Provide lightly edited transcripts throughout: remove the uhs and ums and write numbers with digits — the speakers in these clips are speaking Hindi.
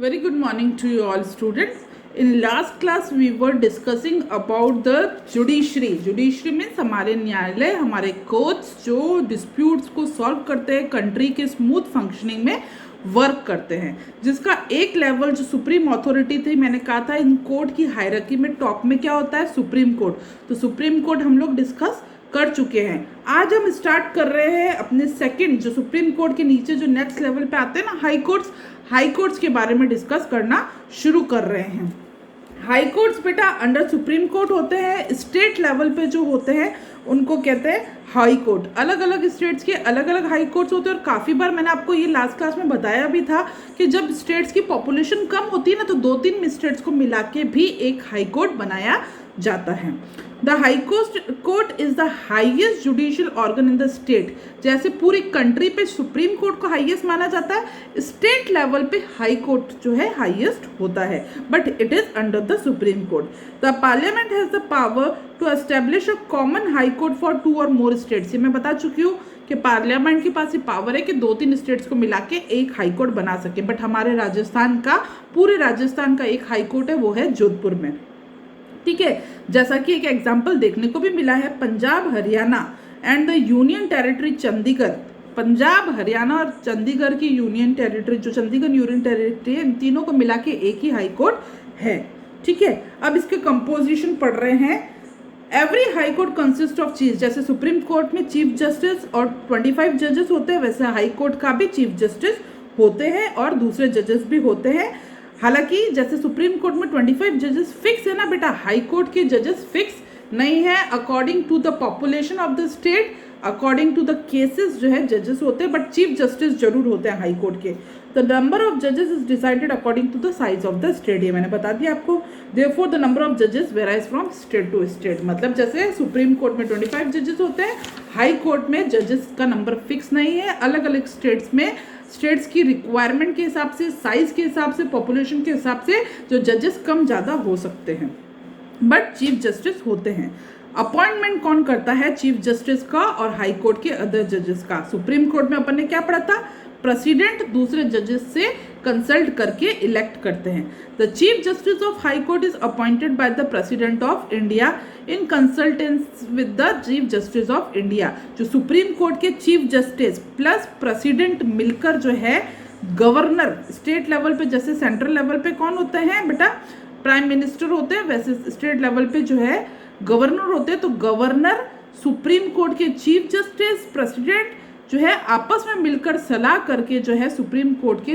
Very good morning to you all students. In last class we were discussing about the judiciary. Judiciary means हमारे न्यायालय, हमारे कोर्ट्स जो डिस्प्यूट्स को सॉल्व करते हैं, कंट्री के स्मूथ फंक्शनिंग में वर्क करते हैं, जिसका एक लेवल जो सुप्रीम अथॉरिटी थी, मैंने कहा था इन कोर्ट की हायरार्की में टॉप में क्या होता है, सुप्रीम कोर्ट। तो सुप्रीम कोर्ट हम लोग डिस्कस कर चुके हैं। आज हम स्टार्ट कर रहे हैं अपने सेकंड, जो सुप्रीम कोर्ट के नीचे जो नेक्स्ट लेवल पे आते हैं ना, हाई कोर्ट्स के बारे में डिस्कस करना शुरू कर रहे हैं। हाई कोर्ट्स बेटा अंडर सुप्रीम कोर्ट होते हैं। स्टेट लेवल पे जो होते हैं उनको कहते हैं हाई कोर्ट। अलग अलग स्टेट्स के अलग अलग हाई कोर्ट्स होते हैं, और काफ़ी बार मैंने आपको ये लास्ट क्लास में बताया भी था कि जब स्टेट्स की पॉपुलेशन कम होती है ना, तो 2-3 स्टेट्स को मिला के भी एक हाई कोर्ट बनाया जाता है। The high court is the highest judicial organ in the state. जैसे पूरी कंट्री पे सुप्रीम कोर्ट को हाईएस्ट माना जाता है, स्टेट लेवल पे हाई कोर्ट जो है हाईएस्ट होता है, but it is under the supreme court. The parliament has the power to establish a common high court for 2 और मोर स्टेट्स। ये मैं बता चुकी हूँ कि पार्लियामेंट के पास ये पावर है कि 2-3 स्टेट्स को मिला के एक हाई कोर्ट बना सके, बट हमारे राजस्थान का, पूरे राजस्थान का एक हाई कोर्ट है, वो है जोधपुर में। ठीक है, जैसा कि एक एग्जाम्पल देखने को भी मिला है, Punjab, Haryana and the union territory Chandigarh. Punjab, Haryana और चंडीगढ़ की यूनियन टेरिटरी, जो चंडीगढ़ यूनियन टेरिटरी है, इन तीनों को मिला के एक ही हाई कोर्ट है। ठीक है, अब इसके कंपोजिशन पढ़ रहे हैं। Every high court consist of chief, जैसे सुप्रीम कोर्ट में चीफ जस्टिस और 25 जजेस होते हैं, वैसे हाई कोर्ट का भी चीफ जस्टिस होते हैं और दूसरे जजेस भी होते हैं। हालांकि जैसे सुप्रीम कोर्ट में 25 जजेस फिक्स है ना बेटा, हाई कोर्ट के जजेस फिक्स नहीं है। According to the population of the state, according to the cases जो है जजेस होते हैं, बट चीफ जस्टिस जरूर होते हैं हाई कोर्ट के। द नंबर ऑफ जजेस is decided according to the size of the state, ये मैंने बता दिया आपको। देयरफॉर द नंबर ऑफ जजेस varies from state to state. मतलब जैसे सुप्रीम कोर्ट में 25 जजेस होते हैं, हाई कोर्ट में जजेस का नंबर फिक्स नहीं है। अलग अलग स्टेट्स में स्टेट्स की रिक्वायरमेंट के हिसाब से, साइज के हिसाब से, पॉपुलेशन के हिसाब से जो जजेस कम ज़्यादा हो सकते हैं, बट चीफ जस्टिस होते हैं। अपॉइंटमेंट कौन करता है, चीफ जस्टिस का और हाई कोर्ट के अदर जजेस का। सुप्रीम कोर्ट में अपन ने क्या पढ़ा था, प्रेसिडेंट दूसरे जजेस से कंसल्ट करके इलेक्ट करते हैं। The chief justice of high court is appointed by the president of India in consultance with the chief justice of India. जो सुप्रीम कोर्ट के चीफ जस्टिस प्लस प्रेसिडेंट मिलकर जो है गवर्नर, स्टेट लेवल पे जैसे सेंट्रल लेवल पे कौन होते हैं बेटा, प्राइम मिनिस्टर होते हैं, वैसे स्टेट लेवल पे जो है गवर्नर होते हैं। तो गवर्नर, सुप्रीम कोर्ट के चीफ जस्टिस, प्रेसिडेंट जो है आपस में मिलकर सलाह करके जो है सुप्रीम कोर्ट के,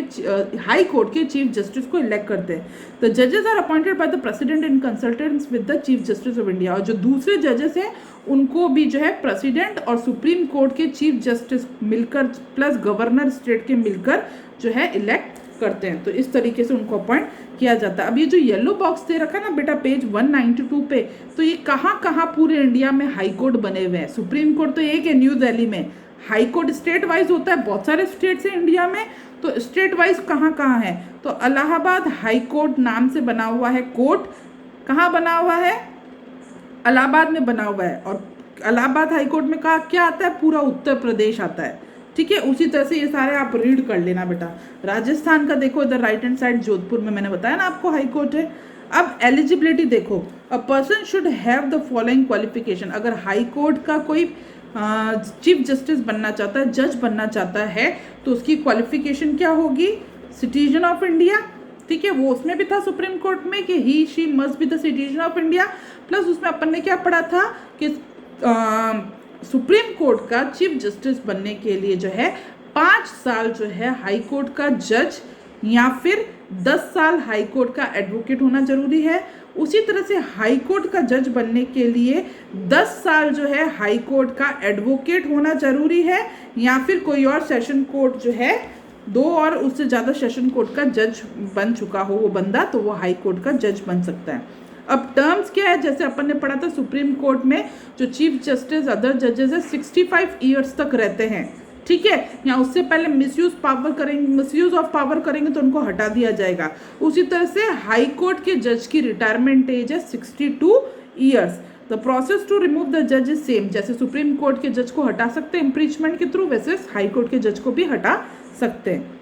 हाई कोर्ट के चीफ जस्टिस को इलेक्ट करते हैं। तो जजेस are appointed by the president in consultance with the chief justice of India. और जो दूसरे जजेस हैं उनको भी जो है प्रेसिडेंट और सुप्रीम कोर्ट के चीफ जस्टिस मिलकर प्लस गवर्नर स्टेट के मिलकर जो है इलेक्ट करते हैं। तो इस तरीके से उनको अपॉइंट किया जाता है। अब ये जो येलो बॉक्स दे रखा है ना बेटा पेज 192 पे, तो ये कहाँ कहाँ पूरे इंडिया में हाई कोर्ट बने हुए हैं। सुप्रीम कोर्ट तो एक है न्यू दिल्ली में, हाई कोर्ट स्टेट वाइज होता है, बहुत सारे स्टेट्स हैं इंडिया में, तो स्टेट वाइज कहाँ कहाँ है, तो इलाहाबाद हाई कोर्ट नाम से बना हुआ है कोर्ट। कहाँ बना हुआ है, इलाहाबाद में बना हुआ है। और इलाहाबाद हाई कोर्ट में कहा क्या आता है, पूरा उत्तर प्रदेश आता है। ठीक है, उसी तरह से ये सारे आप रीड कर लेना बेटा। राजस्थान का देखो इधर राइट हैंड साइड जोधपुर में, मैंने बताया ना आपको हाई कोर्ट है। अब एलिजिबिलिटी देखो, a person should have the following qualification. अगर हाई कोर्ट का कोई चीफ जस्टिस बनना चाहता है, जज बनना चाहता है, तो उसकी क्वालिफिकेशन क्या होगी, सिटीजन ऑफ इंडिया। ठीक है, वो उसमें भी था सुप्रीम कोर्ट में कि he she must be the citizen of India. Plus उसमें अपन ने क्या पढ़ा था कि सुप्रीम कोर्ट का चीफ जस्टिस बनने के लिए जो है 5 साल जो है हाई कोर्ट का जज या फिर 10 साल हाई कोर्ट का एडवोकेट होना जरूरी है। उसी तरह से हाई कोर्ट का जज बनने के लिए 10 साल जो है हाई कोर्ट का एडवोकेट होना जरूरी है, या फिर कोई और सेशन कोर्ट जो है 2 और उससे ज़्यादा सेशन कोर्ट का जज बन चुका हो वो बंदा, तो वो हाई कोर्ट का जज बन सकता है। अब टर्म्स क्या है, जैसे अपन ने पढ़ा था सुप्रीम कोर्ट में जो चीफ जस्टिस अदर जजेस है 65 ईयर्स तक रहते हैं। ठीक है, या उससे पहले मिसयूज ऑफ पावर करेंगे तो उनको हटा दिया जाएगा। उसी तरह से हाई कोर्ट के जज की रिटायरमेंट एज है 62 years. The process to remove the जज इज सेम। जैसे सुप्रीम कोर्ट के जज को हटा सकते हैं इम्पीचमेंट के थ्रू, वैसे हाई कोर्ट के जज को भी हटा सकते हैं।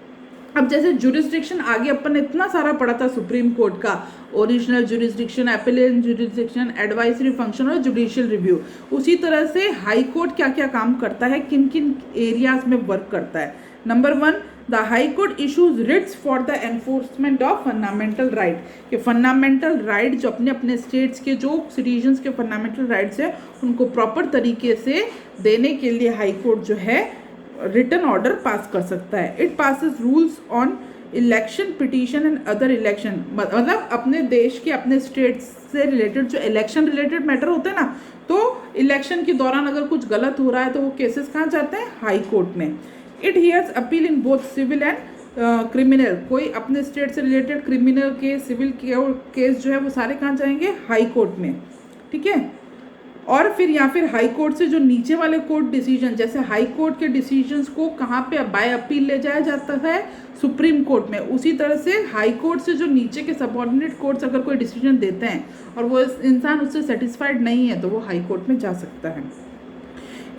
अब जैसे जुरिस्डिक्शन आगे अपन ने इतना सारा पढ़ा था सुप्रीम कोर्ट का, original jurisdiction, appellate jurisdiction, advisory function और जुडिशियल रिव्यू, उसी तरह से हाई कोर्ट क्या क्या काम करता है, किन किन एरियाज में वर्क करता है। Number 1, the high court issues Ritz for the enforcement of fundamental right, कि फंडामेंटल राइट जो अपने अपने स्टेट्स के जो सिटीजन्स के फंडामेंटल राइट्स है उनको प्रॉपर तरीके से देने के लिए हाई कोर्ट जो है रिटन ऑर्डर पास कर सकता है। It passes rules on election, petition and other election, मतलब अपने देश के अपने स्टेट से रिलेटेड जो इलेक्शन रिलेटेड मैटर होते हैं ना, तो इलेक्शन के दौरान अगर कुछ गलत हो रहा है तो वो केसेस कहाँ जाते हैं, हाई कोर्ट में। It hears appeal in both civil and criminal, कोई अपने स्टेट से related criminal case, civil case जो है वो सारे कहाँ जाएंगे, हाई कोर्ट में, ठीक है। और फिर या फिर हाई कोर्ट से जो नीचे वाले कोर्ट डिसीजन, जैसे हाई कोर्ट के डिसीजंस को कहाँ पे बाय अपील ले जाया जाता है, सुप्रीम कोर्ट में, उसी तरह से हाई कोर्ट से जो नीचे के सबऑर्डिनेट कोर्ट्स अगर कोई डिसीजन देते हैं और वो इंसान उससे सेटिस्फाइड नहीं है तो वो हाई कोर्ट में जा सकता है।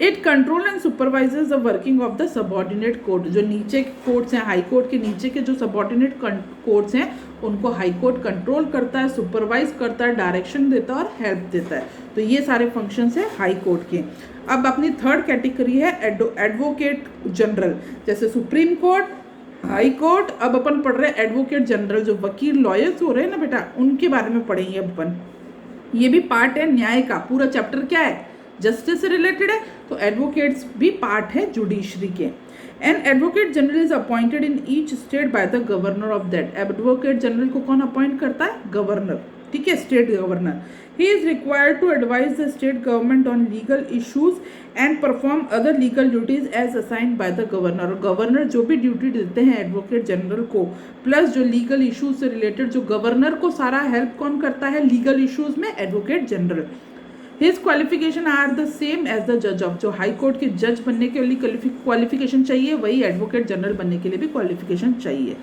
It control and supervises the working of the subordinate court, जो नीचे कोर्ट्स हैं, हाई कोर्ट के नीचे के जो सबऑर्डिनेट कोर्ट्स हैं उनको हाई कोर्ट कंट्रोल करता है, सुपरवाइज करता है, डायरेक्शन देता है और हेल्प देता है। तो ये सारे फंक्शंस हैं हाई कोर्ट के। अब अपनी थर्ड कैटेगरी है एडवोकेट जनरल, जैसे सुप्रीम कोर्ट, हाई कोर्ट, अब अपन पढ़ रहे हैं एडवोकेट जनरल, जो वकील लॉयर्स हो रहे हैं ना बेटा, उनके बारे में पढ़ेंगे अपन। ये भी पार्ट है न्याय का, पूरा चैप्टर क्या है, जस्टिस से रिलेटेड है, तो एडवोकेट्स भी पार्ट है जुडिशरी के। An advocate general is appointed in each state by the governor of that, advocate general को कौन अपॉइंट करता है, गवर्नर, ठीक है, state governor. He is required to advise the state government on legal issues and perform other legal duties as assigned by the governor, और गवर्नर जो भी ड्यूटी देते हैं एडवोकेट जनरल को, प्लस जो लीगल इश्यूज से रिलेटेड जो गवर्नर को सारा हेल्प कौन करता है लीगल इश्यूज में, advocate general. His qualification are the same as the जज ऑफ, जो हाई कोर्ट के जज बनने के लिए क्वालिफिकेशन चाहिए वही एडवोकेट जनरल बनने के लिए भी क्वालिफिकेशन चाहिए।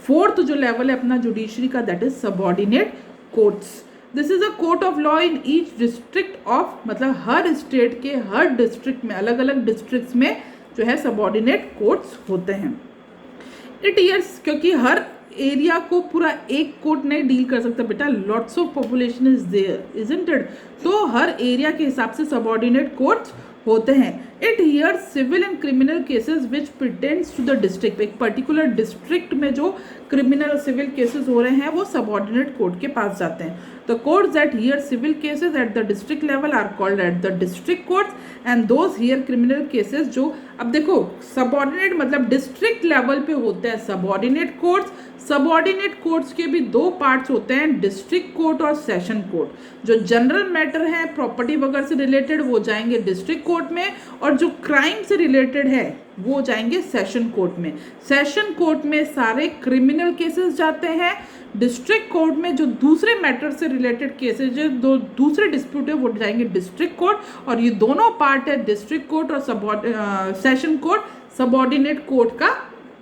फोर्थ जो लेवल है अपना जुडिशरी का, that is subordinate courts. This is a court of law in each district of, मतलब हर स्टेट के हर डिस्ट्रिक्ट में, अलग अलग डिस्ट्रिक्ट्स में जो है सबऑर्डिनेट कोर्ट्स होते हैं। इट ईयर्स, क्योंकि हर एरिया को पूरा एक कोर्ट नहीं डील कर सकता बेटा, lots of population is there isn't it, तो हर एरिया के हिसाब से सबऑर्डिनेट कोर्ट्स होते हैं। It hears civil and criminal cases which pertains to the district, एक पर्टिकुलर डिस्ट्रिक्ट में जो क्रिमिनल और सिविल केसेस हो रहे हैं वो सबऑर्डिनेट कोर्ट के पास जाते हैं। The courts that hear civil cases at the district level are called at the district courts and those hear criminal cases, जो अब देखो सबऑर्डिनेट मतलब डिस्ट्रिक्ट लेवल पे होते हैं सबऑर्डिनेट कोर्ट्स। सबऑर्डिनेट कोर्ट्स के भी दो पार्ट्स होते हैं, डिस्ट्रिक्ट कोर्ट और सेशन कोर्ट। जो जनरल मैटर है प्रॉपर्टी वगैरह से रिलेटेड वो जाएंगे डिस्ट्रिक्ट कोर्ट में, और जो क्राइम से रिलेटेड है वो जाएंगे सेशन कोर्ट में। सेशन कोर्ट में सारे क्रिमिनल केसेस जाते हैं, डिस्ट्रिक्ट कोर्ट में जो दूसरे मैटर से रिलेटेड केसेस जो दो दूसरे डिस्प्यूट है वो जाएंगे डिस्ट्रिक्ट कोर्ट, और ये दोनों पार्ट है डिस्ट्रिक्ट कोर्ट और सेशन कोर्ट सबऑर्डिनेट कोर्ट का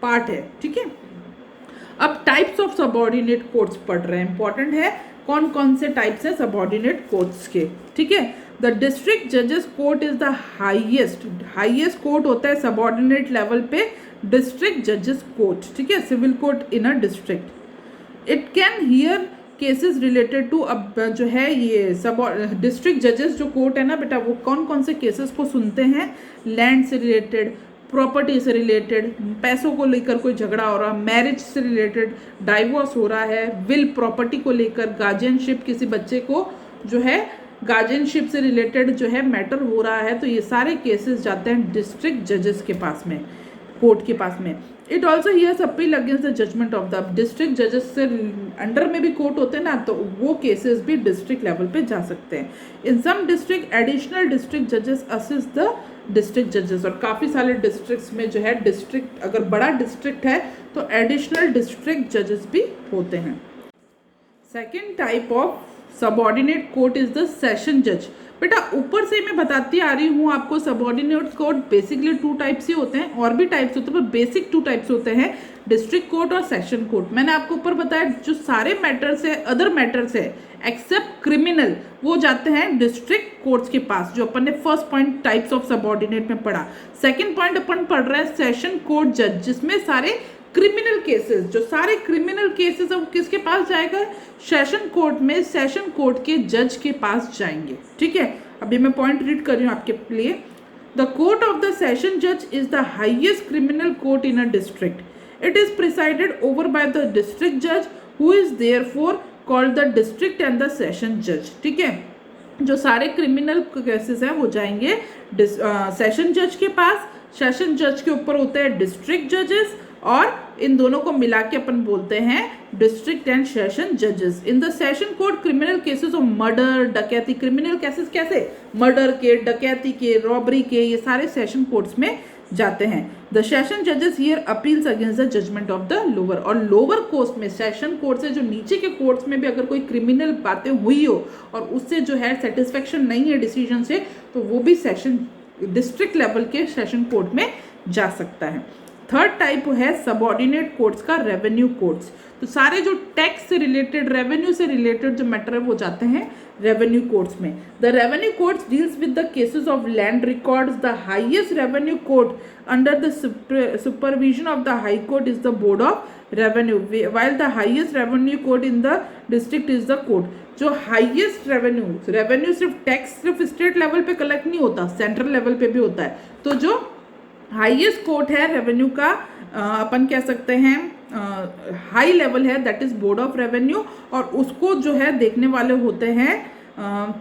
पार्ट है, ठीक है। अब टाइप्स ऑफ सबऑर्डिनेट कोर्ट्स पढ़ रहे हैं, इंपॉर्टेंट है कौन कौन से टाइप्स है सबऑर्डिनेट कोर्ट्स के, ठीक है। द डिस्ट्रिक्ट जजेस court is the highest court होता है सबऑर्डिनेट लेवल पे, डिस्ट्रिक्ट जजेस कोर्ट, ठीक है, civil court in a district. It can hear cases related to, अब जो है ये सब डिस्ट्रिक्ट जजेस जो कोर्ट है ना बेटा, वो कौन कौन से केसेस को सुनते हैं, लैंड से रिलेटेड, प्रॉपर्टी से रिलेटेड, पैसों को लेकर कोई झगड़ा हो रहा, मैरिज से रिलेटेड, डाइवोर्स हो रहा है, विल प्रॉपर्टी को लेकर, गार्जियनशिप, किसी बच्चे को जो है गार्जियनशिप से रिलेटेड जो है मैटर हो रहा है, तो ये सारे केसेस जाते हैं डिस्ट्रिक्ट जजेस के पास में, कोर्ट के पास में। It also hears appeal against the judgment of the district जजेस से अंडर में भी कोर्ट होते हैं ना, तो वो केसेस भी डिस्ट्रिक्ट लेवल पे जा सकते हैं। इन सम डिस्ट्रिक्ट एडिशनल डिस्ट्रिक्ट जजेस असिस्ट द डिस्ट्रिक्ट जजेस, और काफ़ी सारे डिस्ट्रिक्ट्स में जो है डिस्ट्रिक्ट अगर बड़ा डिस्ट्रिक्ट है तो एडिशनल डिस्ट्रिक्ट जजेस भी होते हैं। Second type of subordinate court is the session जज। बेटा ऊपर से मैं बताती आ रही हूँ आपको, subordinate court basically two types ही होते हैं, और भी टाइप्स होते हैं पर बेसिक टू टाइप्स होते हैं, डिस्ट्रिक्ट कोर्ट और सेशन कोर्ट। मैंने आपको ऊपर बताया जो सारे मैटर्स है, अदर मैटर्स है एक्सेप्ट क्रिमिनल, वो जाते हैं डिस्ट्रिक्ट कोर्ट्स के पास, जो अपन ने first point types of subordinate में पढ़ा। सेकंड पॉइंट अपन पढ़ रहे हैं सेशन कोर्ट जज, जिसमें सारे क्रिमिनल केसेस, जो सारे क्रिमिनल केसेस है वो किसके पास जाएगा? सेशन कोर्ट में सेशन कोर्ट के जज के पास जाएंगे। ठीक है, अभी मैं पॉइंट रीड कर रही हूँ आपके लिए। The court of the session जज is the highest criminal court in a district. It is presided over by the district जज who is therefore called the district and the session जज। ठीक है, जो सारे क्रिमिनल केसेस हैं वो जाएंगे सेशन जज के पास। सेशन जज के ऊपर होते हैं डिस्ट्रिक्ट जजेस, और इन दोनों को मिला के अपन बोलते हैं डिस्ट्रिक्ट एंड सेशन जजेस। In the session court criminal cases of murder, डकैती, क्रिमिनल केसेस कैसे? मर्डर के, डकैती के, रॉबरी के, ये सारे सेशन कोर्ट्स में जाते हैं। द सेशन जजेस hear appeals against the judgment of the lower. और लोअर कोर्ट में, सेशन कोर्ट से जो नीचे के कोर्ट्स में भी अगर कोई क्रिमिनल बातें हुई हो और उससे जो है सेटिस्फेक्शन नहीं है डिसीजन से, तो वो भी सेशन डिस्ट्रिक्ट लेवल के सेशन कोर्ट में जा सकता है। थर्ड टाइप है सबऑर्डिनेट कोर्ट्स का, रेवेन्यू कोर्ट्स। तो सारे जो टैक्स से रिलेटेड, रेवेन्यू से रिलेटेड जो मैटर है वो जाते हैं रेवेन्यू कोर्ट्स में। The revenue courts deals with the cases of land records. The highest revenue court under the supervision of the high court is the board of revenue, while the highest revenue court in the district is the court। जो हाईएस्ट रेवेन्यू सिर्फ टैक्स सिर्फ स्टेट लेवल पे कलेक्ट नहीं होता, सेंट्रल लेवल पे भी होता है। तो जो हाईएस्ट कोर्ट है रेवेन्यू का, अपन कह सकते हैं हाई लेवल है, that is board of revenue, और उसको जो है देखने वाले होते हैं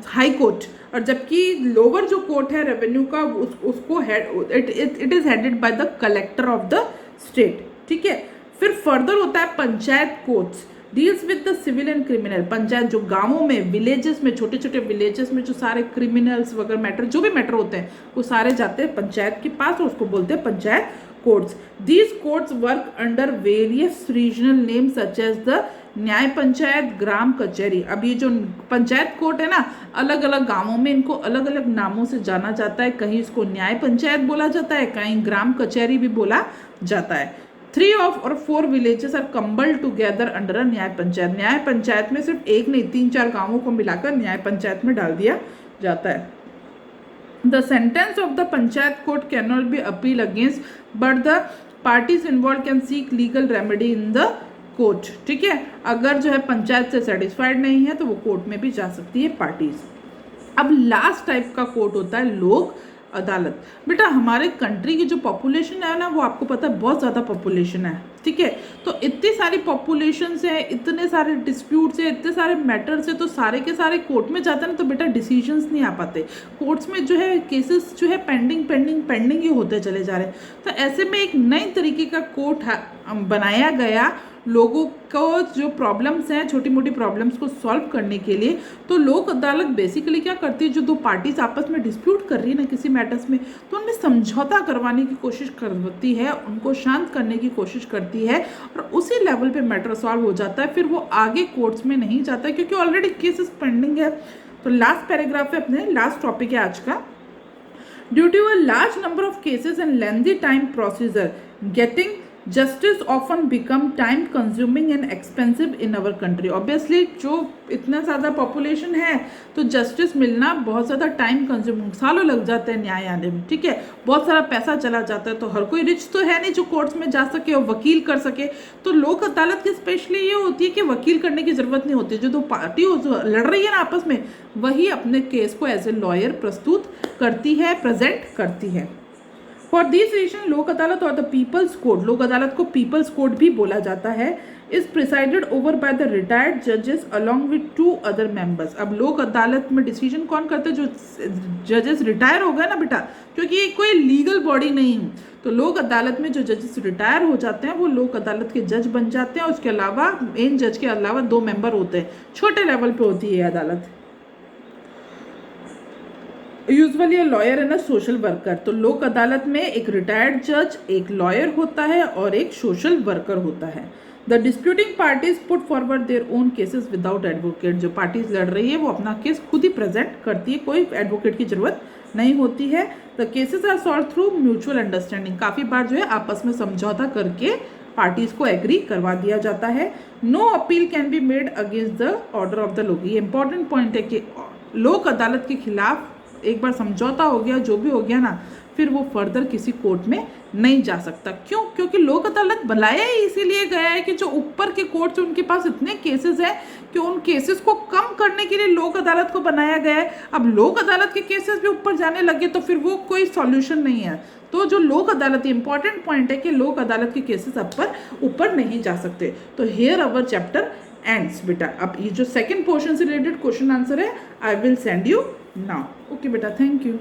हाई कोर्ट। और जबकि लोअर जो कोर्ट है रेवेन्यू का, उसको it is headed by the collector of the state. ठीक है, फिर फर्दर होता है panchayat courts, deals with the civil and criminal. Panchayat, जो गांवों में, विलेजेस में, छोटे छोटे विलेजेस में जो सारे क्रिमिनल्स वगैरह मैटर, जो भी मैटर होते हैं, वो सारे जाते हैं पंचायत के पास, और उसको बोलते हैं panchayat courts. These courts work under various regional name such as the Nyaya Panchayat, ग्राम कचहरी। अब ये जो पंचायत कोर्ट है ना, अलग अलग गांवों में इनको अलग अलग नामों से जाना जाता है। कहीं इसको न्याय पंचायत बोला जाता है, कहीं ग्राम कचहरी भी बोला जाता है। 3 और 4 villages are clubbed together under a Nyaya panchayat. न्याय पंचायत में सिर्फ एक नहीं, 3-4 गांवों को मिलाकर न्याय पंचायत में डाल दिया जाता है। The sentence of the panchayat court can not be appeal against, but the parties involve can seek legal remedy in the court. ठीक है, अगर जो है पंचायत से सेटिस्फाइड नहीं है तो वो कोर्ट में भी जा सकती है पार्टीज। अब लास्ट टाइप का कोर्ट होता है लोक अदालत। बेटा हमारे कंट्री की जो पॉपुलेशन है ना, वो आपको पता है बहुत ज़्यादा पॉपुलेशन है। ठीक है, तो इतनी सारी पॉपुलेशन है, इतने सारे डिस्प्यूट्स है, इतने सारे मैटर्स है, तो सारे के सारे कोर्ट में जाते हैं ना, तो बेटा डिसीजंस नहीं आ पाते। कोर्ट्स में जो है केसेस जो है पेंडिंग ही होते चले जा रहे हैं। तो ऐसे में एक नई तरीके का कोर्ट बनाया गया लोगों को जो प्रॉब्लम्स हैं, छोटी मोटी प्रॉब्लम्स को सॉल्व करने के लिए। तो लोक अदालत बेसिकली क्या करती है, जो दो पार्टीज आपस में डिस्प्यूट कर रही है ना किसी मैटर्स में, तो उनमें समझौता करवाने की कोशिश करती है, उनको शांत करने की कोशिश करती है, और उसी लेवल पे मैटर सॉल्व हो जाता है। फिर वो आगे कोर्ट्स में नहीं जाता है, क्योंकि ऑलरेडी केसेस पेंडिंग है। तो लास्ट पैराग्राफ है, अपने लास्ट टॉपिक है आज का। Due to a large number of cases and lengthy time procedure, getting justice often become time consuming and expensive in our country. Obviously जो इतना ज़्यादा पॉपुलेशन है तो जस्टिस मिलना बहुत ज़्यादा टाइम कंज्यूमिंग, सालों लग जाते हैं न्याय आने में। ठीक है, बहुत सारा पैसा चला जाता है, तो हर कोई रिच तो है नहीं जो कोर्ट्स में जा सके और वकील कर सके। तो लोक अदालत की स्पेशली ये होती है कि वकील करने की ज़रूरत नहीं होती, जो दो पार्टी लड़ रही है ना आपस में, वही अपने केस को एज ए लॉयर प्रस्तुत करती है, प्रेजेंट करती है। फॉर दिस रीजन लोक अदालत और द पीपल्स कोर्ट, लोक अदालत को पीपल्स कोर्ट भी बोला जाता है, is presided over by the retired जजेस अलॉन्ग विद 2 अदर मेंबर्स। अब लोक अदालत में डिसीजन कौन करते हैं, जो जजेस रिटायर हो गए ना बेटा, क्योंकि ये कोई लीगल बॉडी नहीं है। तो लोक अदालत में जो जजेस रिटायर हो जाते हैं वो लोक अदालत के जज बन जाते हैं। उसके अलावा मेन जज के अलावा 2 मेंबर होते हैं, छोटे लेवल पे होती है अदालत। यूजुअली लॉयर है ना सोशल वर्कर। तो लोक अदालत में एक रिटायर्ड जज, एक लॉयर होता है और एक सोशल वर्कर होता है। The disputing parties put forward their own cases without advocate. जो पार्टीज लड़ रही है वो अपना केस खुद ही प्रेजेंट करती है, कोई एडवोकेट की जरूरत नहीं होती है। The cases are solve through mutual understanding. काफ़ी बार जो है आपस में समझौता करके पार्टीज को एग्री करवा दिया जाता है। No appeal can be made against the order of the Lok. ये इंपॉर्टेंट पॉइंट है कि लोक अदालत के खिलाफ एक बार समझौता हो गया, जो भी हो गया ना, फिर वो फर्दर किसी कोर्ट में नहीं जा सकता। क्यों? क्योंकि लोक अदालत बनाया ही इसीलिए गया है कि जो ऊपर के कोर्ट्स उनके पास इतने केसेस हैं कि उन केसेस को कम करने के लिए लोक अदालत को बनाया गया है। अब लोक अदालत के केसेस भी ऊपर जाने लगे तो फिर वो कोई सॉल्यूशन नहीं है। तो जो लोक अदालत, इंपॉर्टेंट पॉइंट है कि लोक अदालत के केसेस ऊपर नहीं जा सकते। तो हियर अवर चैप्टर एंड्स बेटा। अब ये जो सेकंड पोर्शन से रिलेटेड क्वेश्चन आंसर है I will send you now. Okay बेटा, थैंक यू।